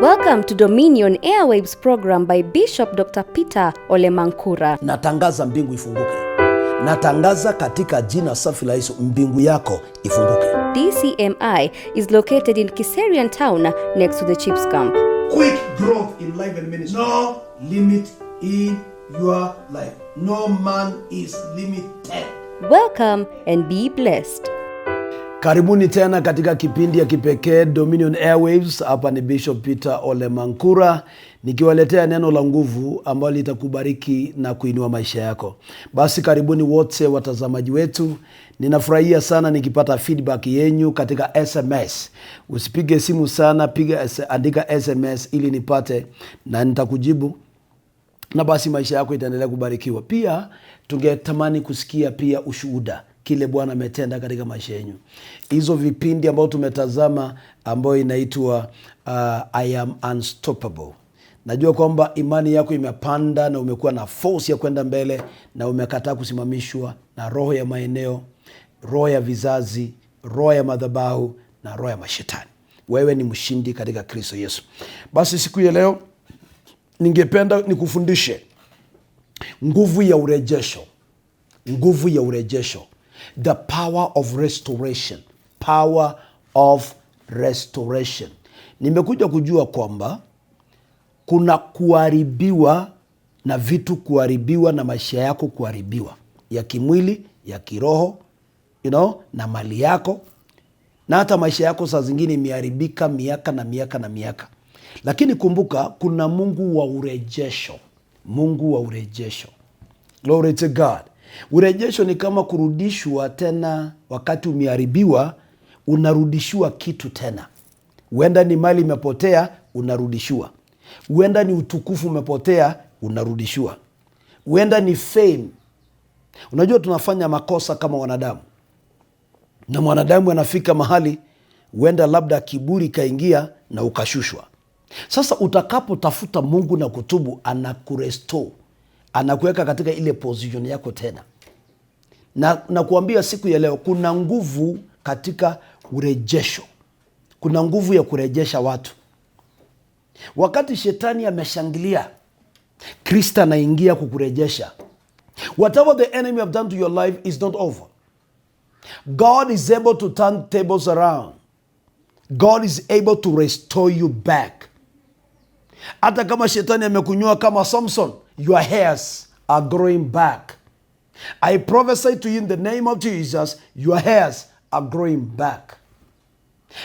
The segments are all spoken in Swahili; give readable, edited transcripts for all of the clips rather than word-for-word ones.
Welcome to Dominion Airwaves program by Bishop Dr. Peter Ole Mankura. Natangaza mbingu ifunguke. Natangaza katika jina safi la Yesu mbingu yako ifunguke. DCMI is located in Kiserian town next to the Chiefs camp. Quick growth in life and ministry. No limit in your life. No man is limited. Welcome and be blessed. Karibuni tena katika kipindi ya kipekee Dominion Airwaves. Hapa ni Bishop Peter Ole Mankura nikiwaletea neno la nguvu ambalo litakubariki na kuinua maisha yako. Basi karibuni wote watazamaji wetu. Ninafurahia sana nikipata feedback yenu katika SMS. Usipige simu sana, andika SMS ili nipate na nitakujibu. Na basi maisha yako itaendelea kubarikiwa. Pia tungetamani kusikia pia ushuhuda kile Bwana ametenda katika maisha yenu. Hizo vipindi ambao tumetazama ambao inaitwa I am unstoppable. Najua kwamba imani yako imepanda na umekuwa na force ya kwenda mbele na umekataa kusimamishwa na roho ya maeneo, roho ya vizazi, roho ya madhabahu na roho ya mashetani. Wewe ni mshindi katika Kristo Yesu. Basi siku ya leo ningependa nikufundishe nguvu ya urejesho. Nguvu ya urejesho. The power of restoration. Power of restoration. Nimekuja kujua kwamba kuna kuharibiwa na vitu kuharibiwa na maisha yako kuharibiwa. Ya kimwili, ya kiroho, na mali yako. Na hata maisha yako saa zingine imeharibika miaka na miaka na miaka. Lakini kumbuka kuna Mungu wa urejesho. Mungu wa urejesho. Glory to God. Urejesho ni kama kurudishwa tena wakati umeharibiwa, unarudishiwa kitu tena. Huenda ni mali imepotea, unarudishiwa. Huenda ni utukufu umepotea, unarudishiwa. Huenda ni fame. Unajua tunafanya makosa kama wanadamu. Na mwanadamu anafika mahali, huenda labda kiburi kaingia na ukashushwa. Sasa utakapotafuta Mungu na kutubu, anakurestore. Anakuweka katika ile position yako tena. Na kuambia siku ya leo kuna nguvu katika urejesho. Kuna nguvu ya kurejesha watu. Wakati shetani ameshangilia, Kristo anaingia kukurejesha. Whatever the enemy have done to your life is not over. God is able to turn tables around. God is able to restore you back. Hata kama shetani amekunyua kama Samson, your hairs are growing back. I prophesy to you in the name of Jesus, your hairs are growing back.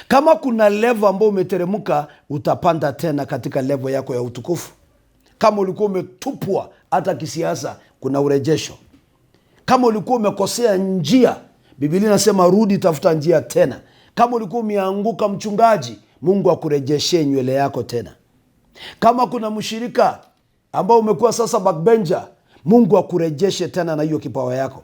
Kama kuna level ambayo umeteremuka, utapanda tena katika level yako ya utukufu. Kama ulikuwa umetupwa hata kisiasa, kuna urejesho. Kama ulikuwa umekosea njia, Biblia inasema rudi tafuta njia tena. Kama ulikuwa umeanguka mchungaji, Mungu akurejeshe nywele yako tena. Kama kuna mshirika ambao umekuwa sasa backbencher, Mungu akurejeshe tena na hiyo kipawa yako.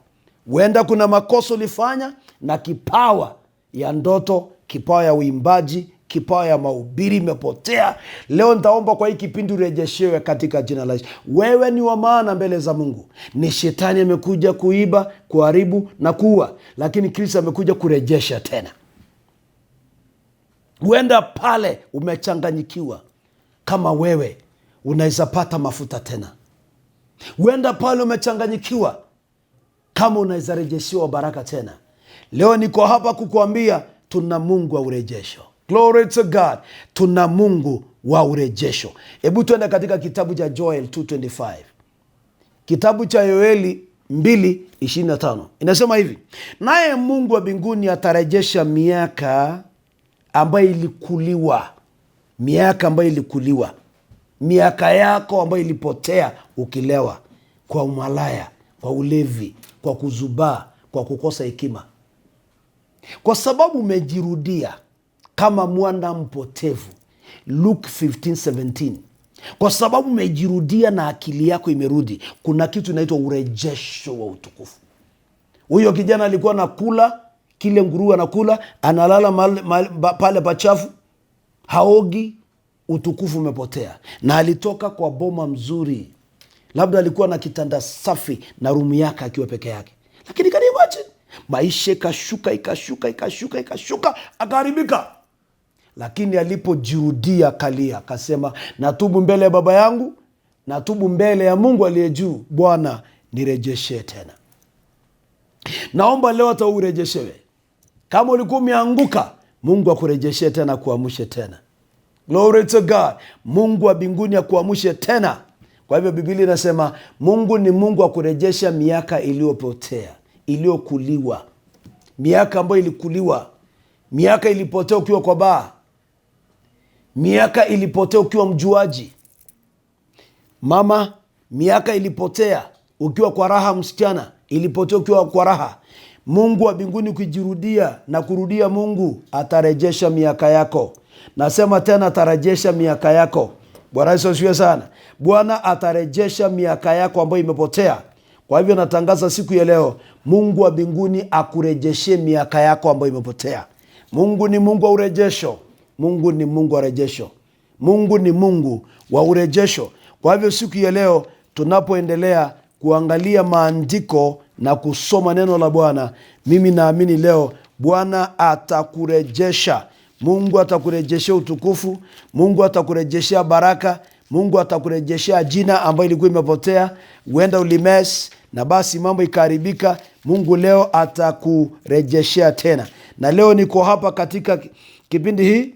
Huenda kuna makosa ulifanya na kipawa ya ndoto, kipawa ya uimbaji, kipawa ya mahubiri imepotea. Leo nitaomba kwa hii kipindi urejeshewe katika jina la Yesu. Wewe ni wa maana mbele za Mungu. Ni shetani amekuja kuiba, kuharibu na kuua, lakini Kristo amekuja kurejesha tena. Huenda pale umechanganyikiwa, kama wewe unaweza pata mafuta tena. Huenda pale umechanganyikiwa, kama unaweza rejeshiwa baraka tena. Leo niko hapa kukuambia tuna Mungu wa urejesho. Glory to God. Tuna Mungu wa urejesho. Hebu tuende katika kitabu cha Joel 2:25. Kitabu cha Yoeli 2:25. Inasema hivi: naye Mungu wa mbinguni atarejesha miaka ambayo ilikuliwa. Miaka ambayo ilikuliwa. Miaka yako ambayo ilipotea ukilewa, kwa umalaya, kwa ulevi, kwa kuzubaa, kwa kukosa hekima. Kwa sababu umejirudia kama mwana mpotevu. Luke 15:17. Kwa sababu umejirudia na akili yako imerudi, kuna kitu inaitwa urejesho wa utukufu. Huyo kijana alikuwa anakula kile nguruwe anakula, analala pale pachafu, haogi, utukufu umepotea. Na alitoka kwa boma mzuri, labda alikuwa na kitanda safi na rumu yake akiwa peke yake. Lakini can you imagine? Maisha ikashuka, akaharibika. lakini alipojirudia kalia, akasema natubu mbele ya baba yangu, natubu mbele ya Mungu aliye juu, Bwana nirejeshe tena. Naomba leo hata urejeshewe. Kama ulikuwa umeanguka, Mungu akurejeshe tena, kuamshe tena. Glory to God. Mungu wa mbinguni akuamshe tena. Kwa hivyo Biblia inasema Mungu ni Mungu wa kurejesha miaka iliyopotea, iliyokuliwa. Miaka ambayo ilikuliwa, miaka ilipotea ukiwa kwa baa, miaka ilipotea ukiwa mjuaji. Mama, miaka ilipotea ukiwa kwa raha, msichana, ilipotea ukiwa kwa raha. Mungu wa mbinguni kujirudia na kurudia, Mungu atarejesha miaka yako. Nasema tena, atarejesha miaka yako. Bwana Yesu asifiwe sana. Bwana atarejesha miaka yako ambayo imepotea. Kwa hivyo natangaza siku ya leo, Mungu wa mbinguni akurejeshe miaka yako ambayo imepotea. Mungu ni Mungu wa urejesho. Mungu ni Mungu wa urejesho. Mungu ni Mungu wa urejesho. Kwa hivyo siku ya leo tunapoendelea kuangalia maandiko na kusoma neno la Bwana, mimi naamini leo Bwana atakurejesha. Mungu atakurejeshea utukufu. Mungu atakurejeshea baraka. Mungu atakurejeshea jina ambayo ilikuwa imepotea. Uenda ulimes na basi mambo ikaharibika. Mungu leo atakurejeshea tena. Na leo niko hapa katika kipindi hii.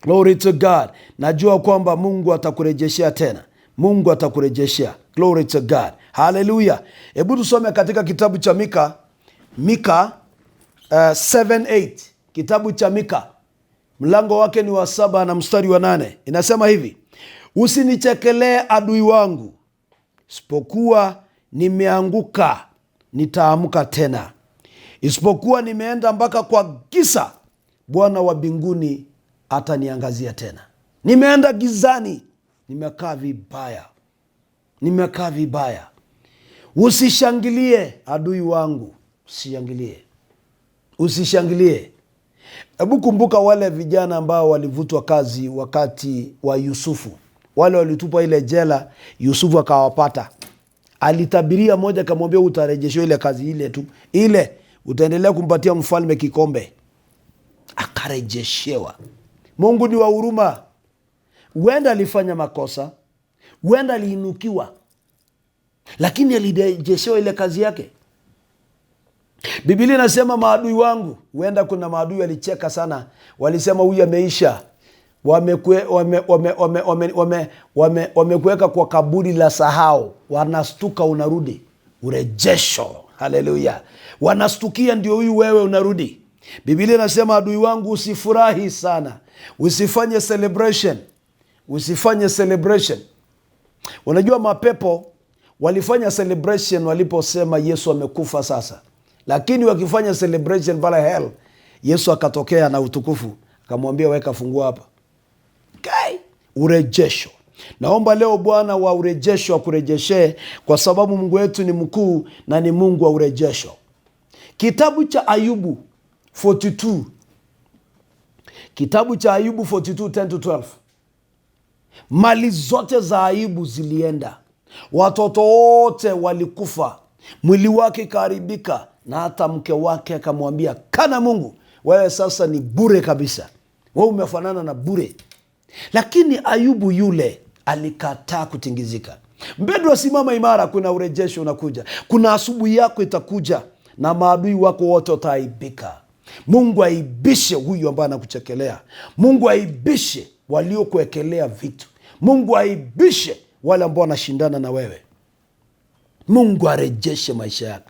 Glory to God. Najua kwamba Mungu atakurejeshea tena. Mungu atakurejeshea. Glory to God. Hallelujah. Hebu tusome katika kitabu cha Mika 7:8. Kitabu cha Mika, mlango wake ni wa 7 na mstari wa 8. Inasema hivi: usinichekelee adui wangu, isipokuwa nimeanguka nitaamka tena, isipokuwa nimeenda mpaka kwa giza, Bwana wa mbinguni ataniangazia tena. Nimeenda gizani, nimekaa vibaya. Usishangilie adui wangu, usishangilie. Hebu kumbuka wale vijana ambao walivutwa kazi wakati wa Yusufu. Wale walitupa ile jela, Yusufu akawapata. Alitabiria moja, akamwambia utarejeshewa ile kazi ile tu. Ile utaendelea kumpatia mfalme kikombe. Akarejeshewa. Mungu ni wa huruma. Huenda alifanya makosa, huenda aliinukiwa, lakini alirejeshewa ile kazi yake. Biblia inasema maadui wangu, huenda kuna maadui walicheka sana, walisema huyu ameisha, wamekuweka kwa kaburi la sahau, wanastuka unarudi. Urejesho. Haleluya. Wanastukia ndio huyu wewe unarudi. Biblia inasema adui wangu usifurahi sana, usifanye celebration. Unajua mapepo walifanya celebration waliposema Yesu amekufa sasa. Lakini wakifanya celebration pale hell, Yesu akatokea na utukufu, akamwambia weka funguo hapa. Okay. Urejesho. Naomba leo Bwana wa urejesho akurejeshe, kwa sababu Mungu wetu ni mkuu na ni Mungu wa urejesho. Kitabu cha Ayubu 42. Kitabu cha Ayubu 42:10-12. Mali zote za Ayubu zilienda. Watoto wote walikufa. Mwili wake kaharibika, na hata mke wake akamwambia, kana Mungu, wewe sasa ni bure kabisa. Wewe umefanana na bure. Lakini Ayubu yule alikataa kutingizika. Mpendwa, simama imara, kuna urejesho unakuja. Kuna asubuhi yako itakuja na maadui wako wote wataaibika. Mungu aibishe huyu ambaye anakuchekelea. Mungu aibishe waliokuwekelea vitu. Mungu aibishe wale ambao wanashindana na wewe. Mungu arejeshe maisha yako.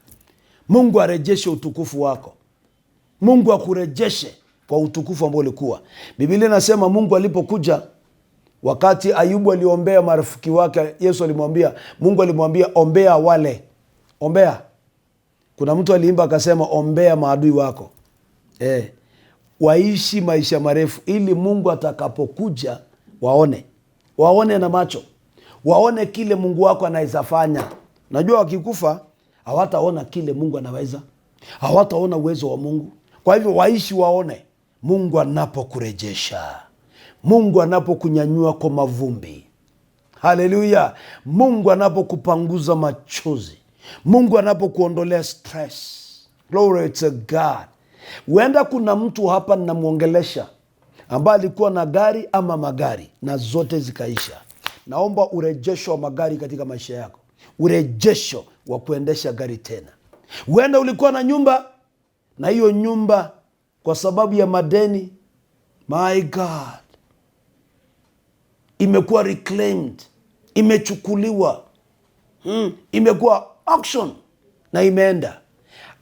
Mungu arejeshe utukufu wako. Mungu akurejeshe kwa utukufu ambao ulikuwa. Biblia inasema Mungu alipokuja, wakati Ayubu aliombea marafiki wake, Yesu alimwambia, Mungu alimwambia ombea wale. Ombea. Kuna mtu aliimba akasema ombea maadui wako. Waishi maisha marefu ili Mungu atakapokuja waone na macho. Waone kile Mungu wako anaweza fanya. Najua wakikufa hawataona kile Mungu anaweza. Hawataona uwezo wa Mungu. Kwa hivyo waishi waone Mungu anapokurejesha. Mungu anapokunyanyua kwa mavumbi. Haleluya. Mungu anapokupanguza machozi. Mungu anapokuondolea stress. Glory to God. Huenda kuna mtu hapa ninamuongelesha, ambaye alikuwa na gari ama magari na zote zikaisha. Naomba urejesho wa magari katika maisha yako, urejesho wa kuendesha gari tena. Huenda ulikuwa na nyumba na hiyo nyumba kwa sababu ya madeni, my God, imekuwa reclaimed, imechukuliwa, imekuwa auction na imeenda.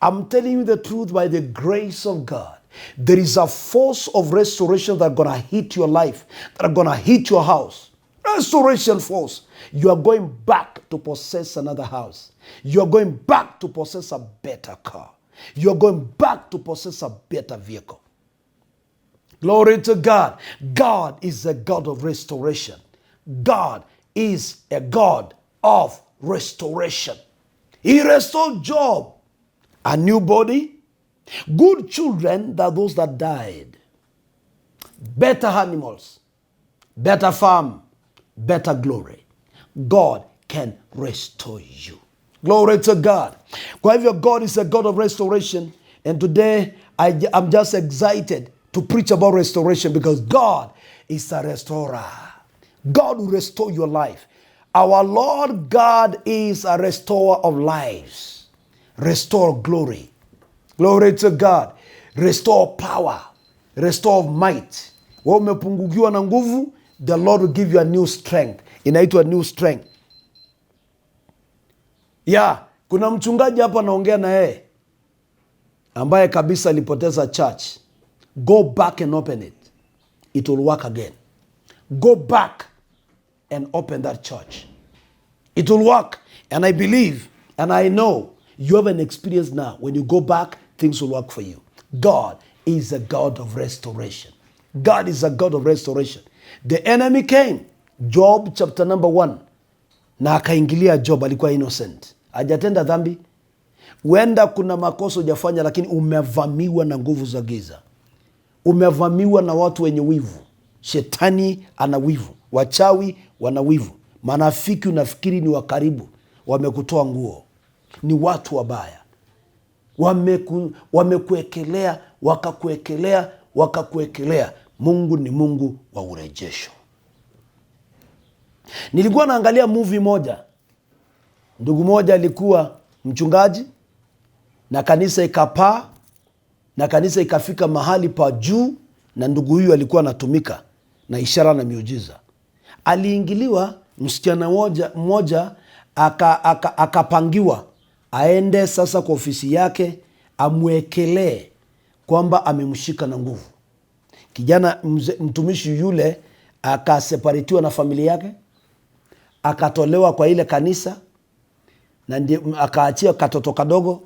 I'm telling you the truth, by the grace of God, there is a force of restoration that are going to hit your life, that are going to hit your house. Restoration force. You are going back to possess another house. You are going back to possess a better car. You are going back to possess a better vehicle. Glory to God. God is a God of restoration. God is a God of restoration. He restored Job. A new body, good children, that those that died, better animals, better farm, better glory. God can restore you. Glory to God. Kwa hivyo, God is a God of restoration. And today, I'm just excited to preach about restoration, because God is a restorer. God will restore your life. Our Lord God is a restorer of lives. Restore glory. Glory to God. Restore power. Restore might. Wewe umepungukiwa na nguvu, the Lord will give you a new strength. Inaitwa new strength. Kuna mchungaji hapa naongea na yeye ambaye kabisa alipoteza church. Go back and open it. It will work again. Go back and open that church. It will work. And I believe and I know you have an experience now. When you go back, things will work for you. God is a God of restoration. God is a God of restoration. The enemy came. Job chapter number 1. Na akaingilia Job, alikuwa innocent. Hajatenda dhambi. Huenda kuna makosa hujafanya, lakini umevamiwa na nguvu za giza. Umevamiwa na watu wenye wivu. Shetani ana wivu. Wachawi wana wivu. Manafiki unafikiri ni wa karibu, wamekutoa nguo. Ni watu wabaya. Wamekuekelea, wakakuekelea. Mungu ni Mungu wa urejesho. Nilikuwa naangalia movie moja. Ndugu moja alikuwa mchungaji na kanisa ikapaa, na kanisa ikafika mahali pa juu, na ndugu huyu alikuwa anatumika na ishara na miujiza. Aliingiliwa msichana mmoja akapangiwa aende sasa kwa ofisi yake amwekelee kwamba amemshika na nguvu. Kijana mtumishi yule akaseparatiwa na familia yake, akatolewa kwa ile kanisa, na akaachia katoto kadogo.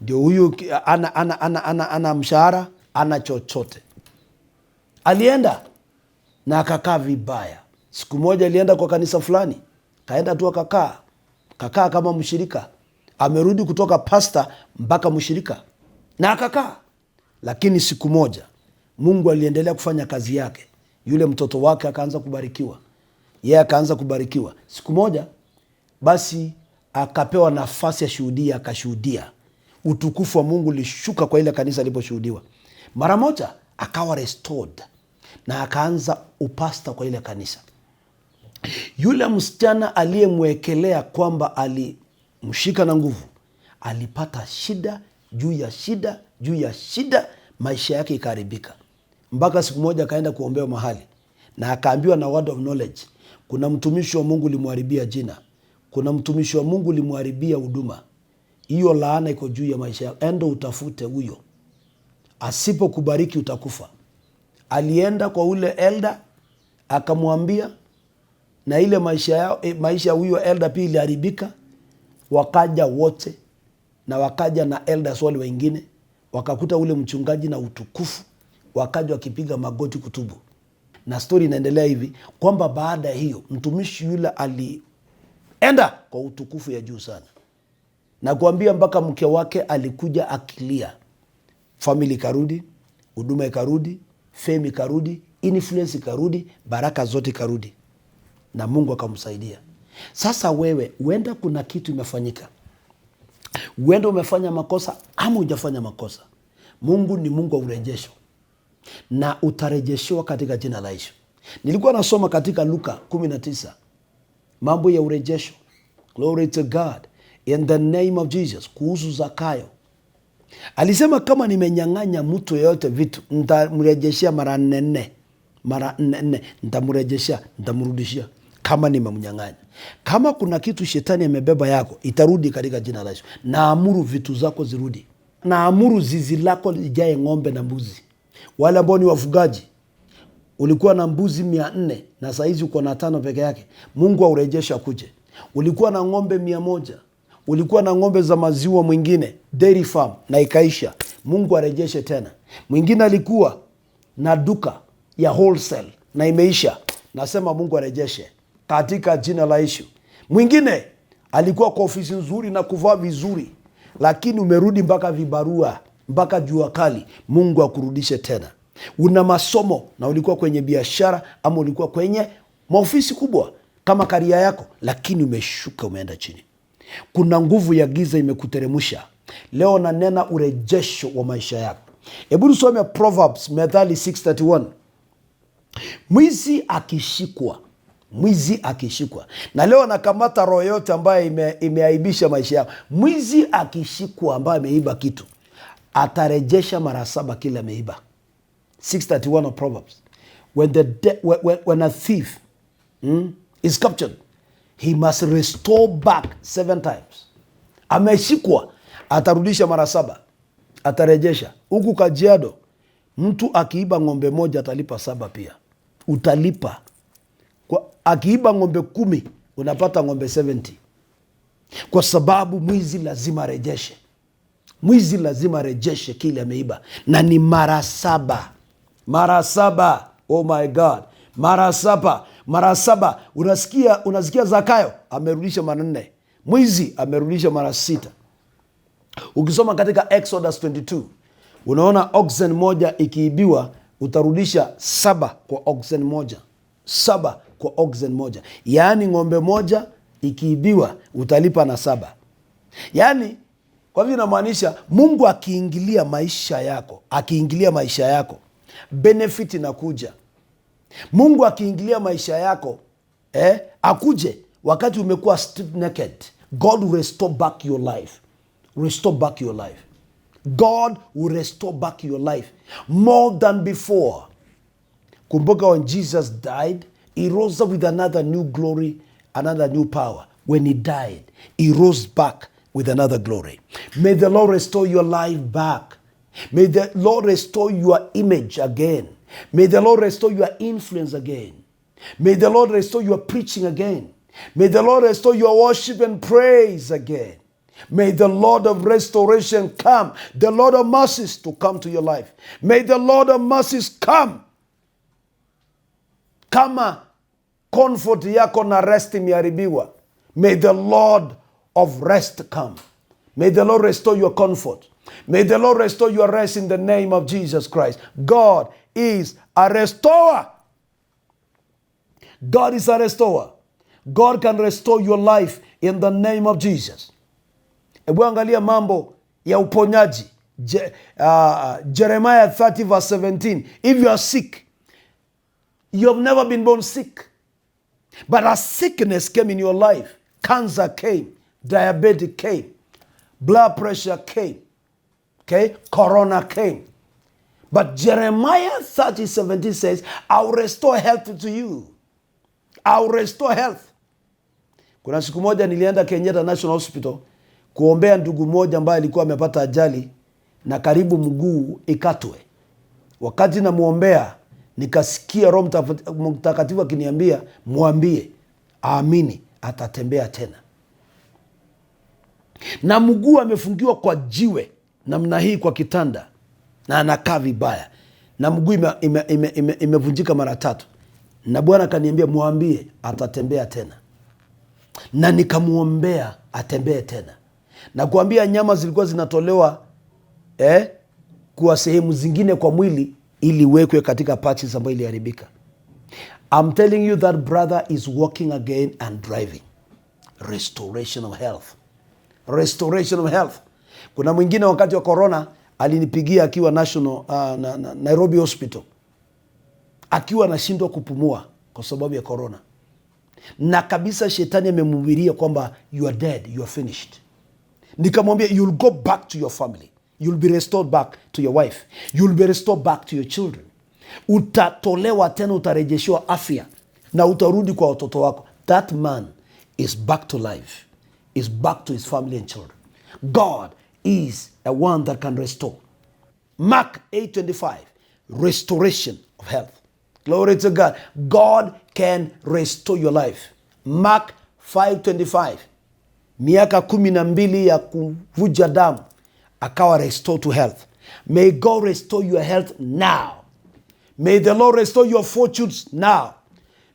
Ndio huyu ana mshahara, ana chochote. Alienda na akakaa vibaya. Siku moja alienda kwa kanisa fulani, kaenda tu akakaa kama mshirika. Amerudi kutoka pasta mpaka mshirika na akakaa. Lakini siku moja Mungu aliendelea kufanya kazi yake. Yule mtoto wake akaanza kubarikiwa. Yeye akaanza kubarikiwa. Siku moja basi akapewa nafasi ya shuhudia, akashuhudia. Utukufu wa Mungu lishuka kwa ile kanisa aliposhuhudiwa. Mara moja akawa restored na akaanza upasta kwa ile kanisa. Yule msichana aliyemwekelea kwamba alimshika na nguvu, alipata shida juu ya shida juu ya shida, maisha yake ikaharibika. Mpaka siku moja akaenda kuombewa mahali na akaambiwa na word of knowledge, kuna mtumishi wa Mungu limharibia jina, kuna mtumishi wa Mungu limharibia huduma. Hiyo laana iko juu ya maisha yako, enda utafute huyo, asipokubariki utakufa. Alienda kwa ule elder akamwambia, na ile maisha huyo elder pia iliharibika. Wakaja wote na wakaja na elders wale wengine, wakakuta ule mchungaji na utukufu, wakaja wakipiga magoti kutubu. Na story inaendelea hivi kwamba baada ya hiyo mtumishi yule alienda kwa utukufu ya juu sana, na kuambia mpaka mke wake alikuja akilia. Family karudi, huduma ikarudi, fame ikarudi, influence ikarudi, baraka zote ikarudi, na Mungu akamsaidia. Sasa wewe, huenda kuna kitu imefanyika, huenda umefanya makosa ama hujafanya makosa. Mungu ni Mungu wa urejesho. na utarejeshewa katika jina la Yesu. Nilikuwa nasoma katika Luka 19 mambo ya urejesho. Glory to God in the name of Jesus. Kuhusu Zakayo alisema, kama nimenyang'anya mtu yeyote vitu, nitamrejeshea mara nne. Mara nne nitamrejeshea, nitamrudishia kama nimemnyang'anya. Kama kuna kitu shetani amebeba yako, itarudi katika jina la Yesu. Naamuru vitu zako zirudi. Naamuru zizi lako lijae ng'ombe na mbuzi. Wale ambao ni wafugaji, ulikuwa na mbuzi 400 na saizi uko na 5 peke yake, Mungu aurejesha kuje. Ulikuwa na ng'ombe 100, ulikuwa na ng'ombe za maziwa mwingine, dairy farm, na ikaisha, Mungu arejeshe tena. Mwingine alikuwa na duka ya wholesale na imeisha, nasema Mungu arejeshe katika jina la Yesu. Mwingine alikuwa kwa ofisi nzuri na kuvaa vizuri, lakini umerudi mpaka vibarua, mpaka jua kali, Mungu akurudishe tena. Una masomo na ulikuwa kwenye biashara ama ulikuwa kwenye maofisi kubwa kama karia yako, lakini umeshuka, umeenda chini. Kuna nguvu ya giza imekuteremusha. Leo nanena urejesho wa maisha yako. Hebu tusome Proverbs, Methali 6:31. Mwizi akishikwa. Na leo nakamata roho yote ambaye imeaibisha maisha yako. Mwizi akishikwa ambaye ameiba kitu, atarejesha mara 7 kile ameiba. 6:31 of Proverbs. When a thief is captured, he must restore back 7 times. Ameshikwa, atarudisha mara 7. Atarejesha. Huku Kajiado, mtu akiiba ng'ombe moja atalipa 7 pia. Utalipa. Akiiba ng'ombe 10, unapata ng'ombe 70. Kwa sababu mwizi lazima arejeshe. Mwizi lazima arejeshe kile ameiba. Na ni mara 7. Mara 7. Oh my God. Mara 7. Mara 7. Unasikia Zakayo amerudisha mara 4. Mwizi amerudisha mara 6. Ukisoma katika Exodus 22, unaona oxen moja ikiibiwa, utarudisha 7 kwa oxen moja. 7 kwa oxen moja. Yaani ng'ombe moja ikiibiwa, utalipa na 7. Yaani kwa hivyo inamaanisha Mungu akiingilia maisha yako, benefit inakuja. Mungu akiingilia maisha yako, akuje wakati umekuwa stripped naked, God will restore back your life. Restore back your life. God will restore back your life more than before. Kumbuka, when Jesus died, he rose up with another new glory, another new power. When he died, he rose back with another glory. May the Lord restore your life back. May the Lord restore your image again. May the Lord restore your influence again. May the Lord restore your preaching again. May the Lord restore your worship and praise again. May the Lord of restoration come. The Lord of mercies to come to your life. May the Lord of mercies come. Kama comfort yako na rest imeharibiwa, may the Lord of rest come. May the Lord restore your comfort. May the Lord restore your rest in the name of Jesus Christ. God is a restorer. God is a restorer. God can restore your life in the name of Jesus. Ebu angalia mambo ya uponyaji. Jeremiah 30 verse 17. If you are sick, you have never been born sick, but a sickness came in your life. Cancer came, diabetes came, blood pressure came, okay, corona came. But Jeremiah 30:17 says, I'll restore health to you. I'll restore health. Kuna siku moja nilienda Kenyatta National Hospital kuombea ndugu moja ambaye alikuwa amepata ajali na karibu mguu ikatwe. Wakati namuombea, nikasikia Roho Mtakatifu akiniambia, mwambie aamini atatembea tena. Na mguu amefungiwa kwa jiwe namna hii kwa kitanda na anakaa vibaya, na mguu imevunjika mara 3. Na Bwana akaniambia mwambie atatembea tena. Na nikamuombea atembee tena. Na kuambia nyama zilikuwa zinatolewa kwa sehemu zingine kwa mwili ili wekwe katika patches ambayo iliharibika. I'm telling you that brother is walking again and driving. Restoration of health. Restoration of health. Kuna mwingine wakati wa corona alinipigia akiwa Nairobi Hospital, akiwa anashindwa kupumua kwa sababu ya corona, na kabisa shetani amemhubiria kwamba you are dead, you are finished. Nikamwambia you'll go back to your family, you'll be restored back to your wife, you'll be restored back to your children. Utatolewa tena, utarejeshewa afya na utarudi kwa watoto wako. That man is back to life, is back to his family and children. God is a one that can restore. Mark 8:25, restoration of health. Glory to God. God can restore your life. Mark 5:25, miaka 12 ya kuvuja damu akawa restore to health. May God restore your health now. May the Lord restore your fortunes now.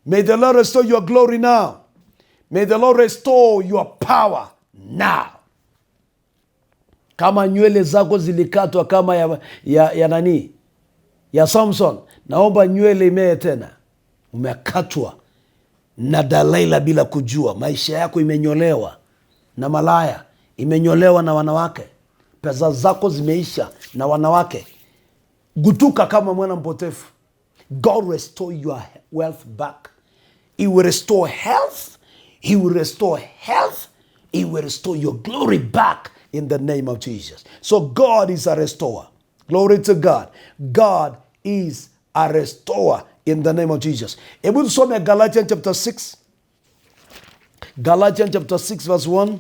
May the Lord restore your glory now. May the Lord restore your power now. Kama nywele zako zilikatwa kama ya Samson, naomba nywele imee tena. Umekatwa na Dalaila bila kujua. Maisha yako imenyolewa na malaya, imenyolewa na wanawake. Pesa zako zimeisha na wanawake. Gutuka kama mwana mpotefu. God restore your wealth back. He will restore health. He will restore health. He will restore your glory back in the name of Jesus. So God is a restorer. Glory to God. God is a restorer in the name of Jesus. Hebu tusome Galatians chapter 6. Galatians chapter 6 verse 1.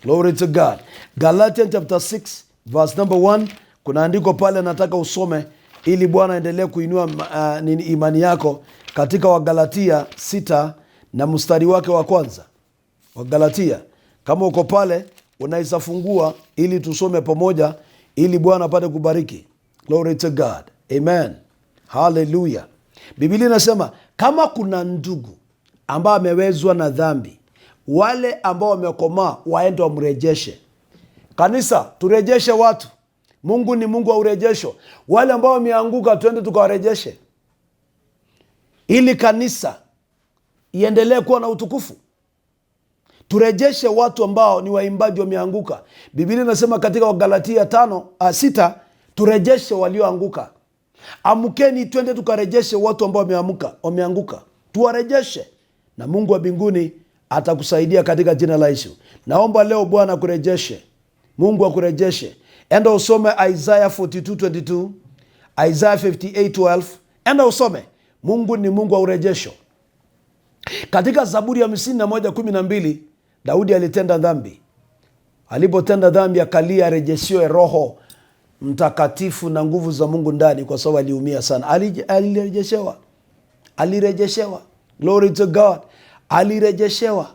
Glory to God. Galatians chapter 6 verse number 1. Kuna andiko pale nataka usome ili Bwana endelee kuinua imani yako katika Wagalatia 6 na mstari wake wa kwanza. Wagalatia, kama uko pale unaweza fungua ili tusome pamoja ili Bwana apate kubariki. Glory to God. Amen. Hallelujah. Biblia inasema kama kuna ndugu ambao amewezwa na dhambi, wale ambao wamekomaa waende wamrejeshe. Kanisa, turejeshe watu. Mungu ni Mungu wa urejesho. Wale ambao wameanguka twende tukawarejeshe, ili kanisa iendelee kuwa na utukufu. Turejeshe watu ambao ni waimbaji wameanguka. Biblia inasema katika Wagalatia 6, turejeshe walioanguka. Amkeni twende tukarejeshe watu ambao wameanguka. Tuwarejeshe na Mungu wa mbinguni atakusaidia katika jina la Yesu. Naomba leo Bwana akurejeshe. Mungu akurejeshe. Enda usome Isaiah 42:22, Isaiah 58:12. Enda usome. Mungu ni Mungu wa urejesho. Katika Zaburi ya 51:12, Daudi alitenda dhambi. Alipotenda dhambi akalia arejeshiwe Roho Mtakatifu na nguvu za Mungu ndani, kwa sababu aliumia sana. Alirejeshewa. Glory to God. Alirejeshewa.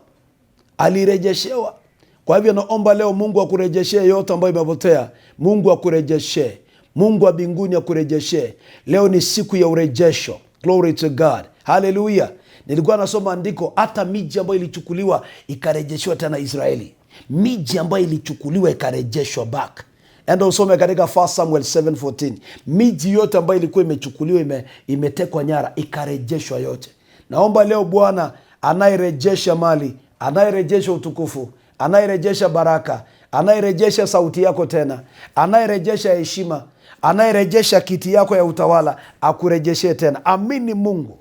Kwa hivyo naomba leo Mungu akurejeshe yote ambayo imepotea. Mungu akurejeshe. Mungu wa mbinguni akurejeshe. Leo ni siku ya urejesho. Glory to God. Hallelujah. Nilikuwa nasoma andiko, hata miji ambayo ilichukuliwa ikarejeshwa tena Israeli. Miji ambayo ilichukuliwa ikarejeshwa back. Enda usome katika 1 Samuel 7:14. Miji yote ambayo ilikuwa imechukuliwa, imetekwa nyara, ikarejeshwa yote. Naomba leo Bwana anayerejesha mali, anayerejesha utukufu, anayerejesha baraka, anayerejesha sauti yako tena, anayerejesha heshima, anayerejesha kiti yako ya utawala, akurejeshe tena. Amini Mungu.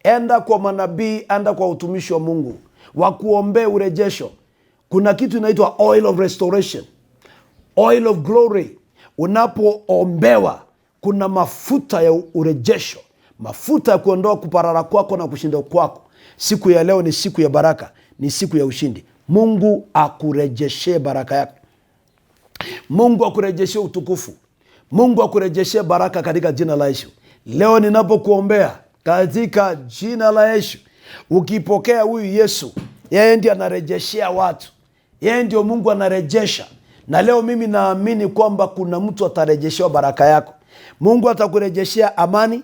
Enda kwa manabii, enda kwa utumishi wa Mungu, wakuombee urejesho. Kuna kitu inaitwa oil of restoration, oil of glory. Unapoombewa kuna mafuta ya urejesho, mafuta ya kuondoa kuparara kwako na kushinda kwako. Siku ya leo ni siku ya baraka, ni siku ya ushindi. Mungu akurejeshe baraka yako. Mungu akurejeshe utukufu. Mungu akurejeshe baraka katika jina la Yesu. Leo ninapokuombea katika jina la Yesu, ukipokea huyu Yesu, yeye ndiye anarejeshea watu. Yeye ndio Mungu anarejesha. Na leo mimi naamini kwamba kuna mtu atarejeshewa baraka yako. Mungu atakurejeshea amani.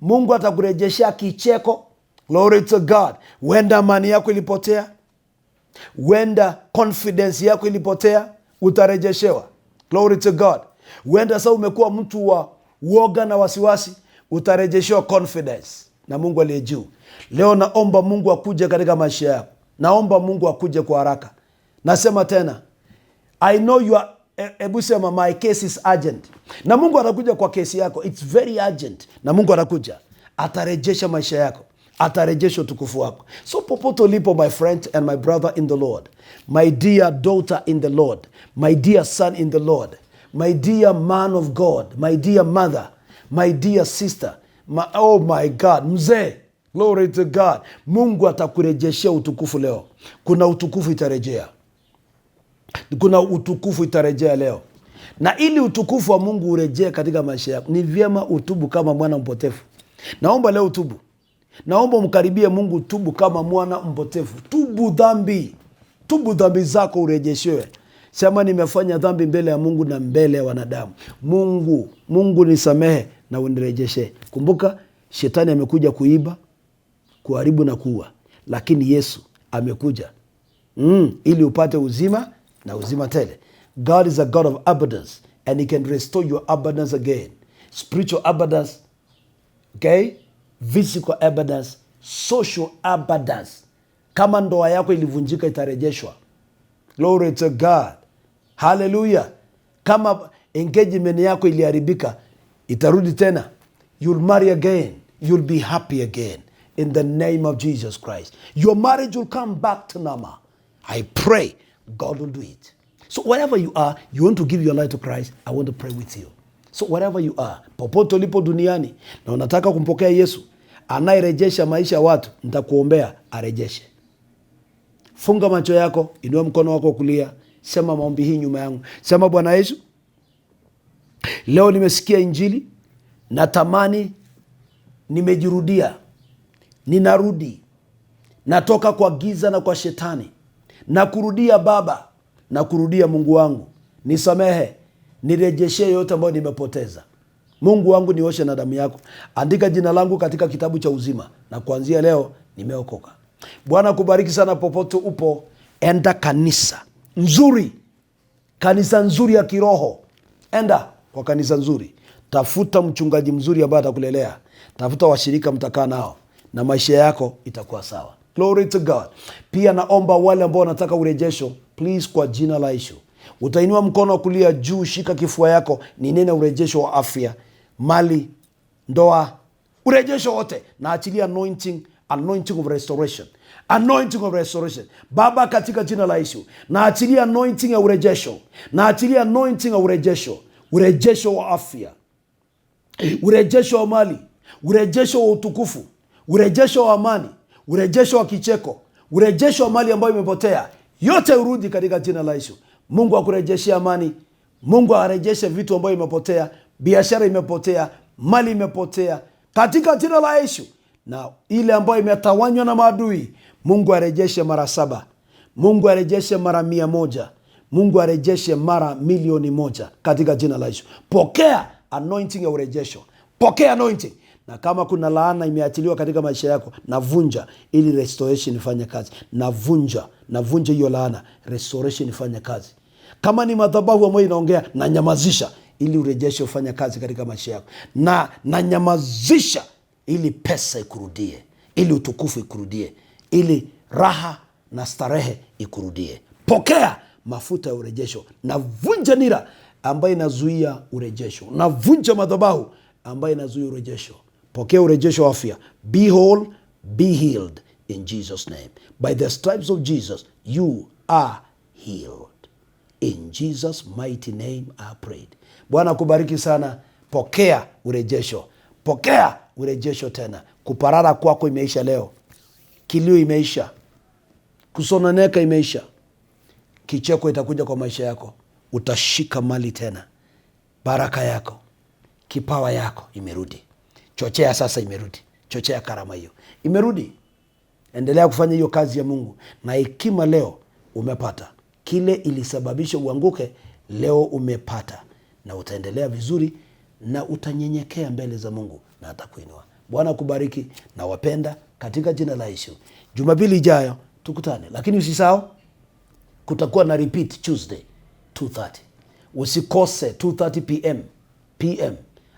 Mungu atakurejeshea kicheko. Glory to God. Wenda amani yako ilipotea, wenda confidence yako ilipotea, utarejeshewa. Glory to God. Wenda sasa umekuwa mtu wa uoga na wasiwasi, utarejeshewa confidence na Mungu aliye juu. Leo naomba Mungu akuje katika maisha yako. Naomba Mungu akuje kwa haraka. Nasema tena, I know you are Hebu sema my case is urgent. Na Mungu anakuja kwa kesi yako. It's very urgent. Na Mungu anakuja. Atarejesha maisha yako. Atarejesha utukufu wako. So popote ulipo, my friend and my brother in the Lord, my dear daughter in the Lord, my dear son in the Lord, my dear man of God, my dear mother, my dear sister, oh my God, mzee, glory to God. Mungu atakurejeshea utukufu leo. Kuna utukufu itarejea. Kuna utukufu itarejea leo. Na ili utukufu wa Mungu urejee katika maisha yako, ni vyema utubu kama mwana mpotevu. Naomba leo utubu. Naomba umkaribie Mungu, tubu kama mwana mpotevu. Tubu dhambi. Tubu dhambi zako urejeshewe. Sema nimefanya dhambi mbele ya Mungu na mbele ya wanadamu. Mungu nisamehe na unirejeshe. Kumbuka shetani amekuja kuiba, kuharibu na kuua. Lakini Yesu amekuja ili upate uzima na uzima tele. God is a God of abundance and he can restore your abundance again. Spiritual abundance, okay? Physical abundance, social abundance. Kama ndoa yako ilivunjika itarejeshwa. Glory to God. Hallelujah. Kama engagement yako iliharibika itarudi tena. You'll marry again. You'll be happy again. In the name of Jesus Christ. Your marriage will come back to normal. I pray God will do it. So wherever you are, you want to give your life to Christ, I want to pray with you. So wherever you are, popote ulipo duniani na unataka kumpokea Yesu anayerejesha maisha ya watu, nitakuombea arejeshe. Funga macho yako, inua mkono wako kulia, sema maombi hii nyuma yangu. Sema, Bwana Yesu, leo nimesikia Injili, natamani, nimejirudia, ninarudi, natoka kwa giza na kwa shetani, na kurudia Baba, na kurudia Mungu wangu, nisamehe, nirejeshe yote ambayo nimepoteza. Mungu wangu, nioshe na damu yako. Andika jina langu katika kitabu cha uzima, na kuanzia leo nimeokoka. Bwana kubariki sana popote upo. Enda kanisa nzuri, kanisa nzuri ya kiroho. Enda kwa kanisa nzuri. Tafuta mchungaji mzuri ambaye atakulelea. Tafuta washirika mtakaa nao na maisha yako itakuwa sawa. Glory to God. Pia naomba wale ambao wanataka urejesho, please, kwa jina la Yesu, utainua mkono kulia juu, shika kifua yako, ni nene urejesho wa afya, mali, ndoa, urejesho wote. Na achilia anointing of restoration. Anointing of restoration. Baba, katika jina la Yesu, na achilia anointing ya urejesho. Na achilia anointing ya urejesho. Urejesho wa afya, urejesho wa mali, urejesho wa utukufu, urejesho wa amani, urejesho wa kicheko, urejesho wa mali ambayo imepotea. Yote urudi katika jina la Yesu. Mungu akurejeshe amani. Mungu arejeshe vitu ambayo imepotea. Biashara imepotea, mali imepotea, katika jina la Yesu. Na ile ambayo imetawanywa na maadui, Mungu arejeshe mara 7. Mungu arejeshe mara 100. Mungu arejeshe mara 1,000,000 katika jina la Yesu. Pokea anointing ya urejesho. Pokea anointing. Na kama kuna laana imeachiliwa katika maisha yako, navunja ili restoration ifanye kazi. Navunja hiyo laana, restoration ifanye kazi. Kama ni madhabahu ambayo inaongea, na nyamazisha ili urejesho ufanye kazi katika maisha yako. Na nyamazisha ili pesa ikurudie, ili utukufu ikurudie, ili raha na starehe ikurudie. Pokea mafuta ya urejesho. Navunja nira ambayo inazuia urejesho. Navunja madhabahu ambayo inazuia urejesho. Pokea urejesho wa afya. Be whole, be healed in Jesus' name. By the stripes of Jesus, you are healed. In Jesus' mighty name I prayed. Bwana kubariki sana. Pokea urejesho. Pokea urejesho tena. Kuparara kwako imeisha leo. Kilio imeisha. Kusononeka imeisha. Kicheko itakuja kwa maisha yako. Utashika mali tena. Baraka yako, kipawa yako imerudi. Chochea sasa imerudi. Chochea karama hiyo imerudi. Endelea kufanya hiyo kazi ya Mungu. Na hekima leo umepata. Kile ilisababisha uanguke, leo umepata. Na utaendelea vizuri na utanyenyekea mbele za Mungu na atakuinua. Bwana kubariki na wapenda katika jina la Yesu. Jumapili ijayo tukutane. Lakini usisahau kutakuwa na repeat Tuesday 2:30. Usikose 2:30 PM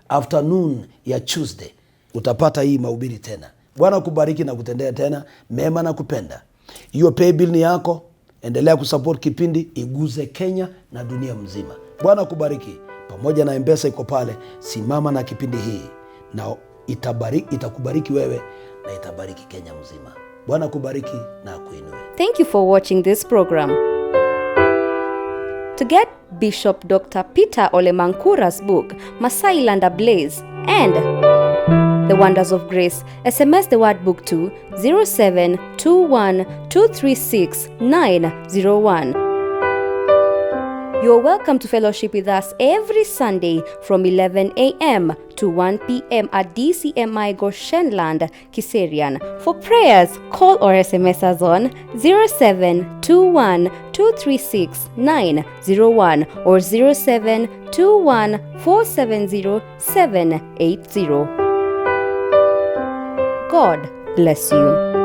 afternoon ya Tuesday. Utapata hii mahubiri tena. Bwana kubariki na kutendea tena mema na kupenda. Hiyo pay bill ni yako. Endelea kusupport kipindi iguze Kenya na dunia mzima. Bwana kubariki. Pamoja na M-Pesa iko pale. Simama na kipindi hii na itakubariki wewe na itabariki Kenya mzima. Bwana kubariki na kuinue. Thank you for watching this program. To get Bishop Dr. Peter Ole Mankura's book, Masai Land Ablaze, and The Wonders of Grace, SMS the word book to 0721236901. You're welcome to fellowship with us every Sunday from 11 a.m. to 1 p.m. at DCMI Goshenland, Kiserian. For prayers, call or SMS us on 0721236901 or 0721470780. God bless you.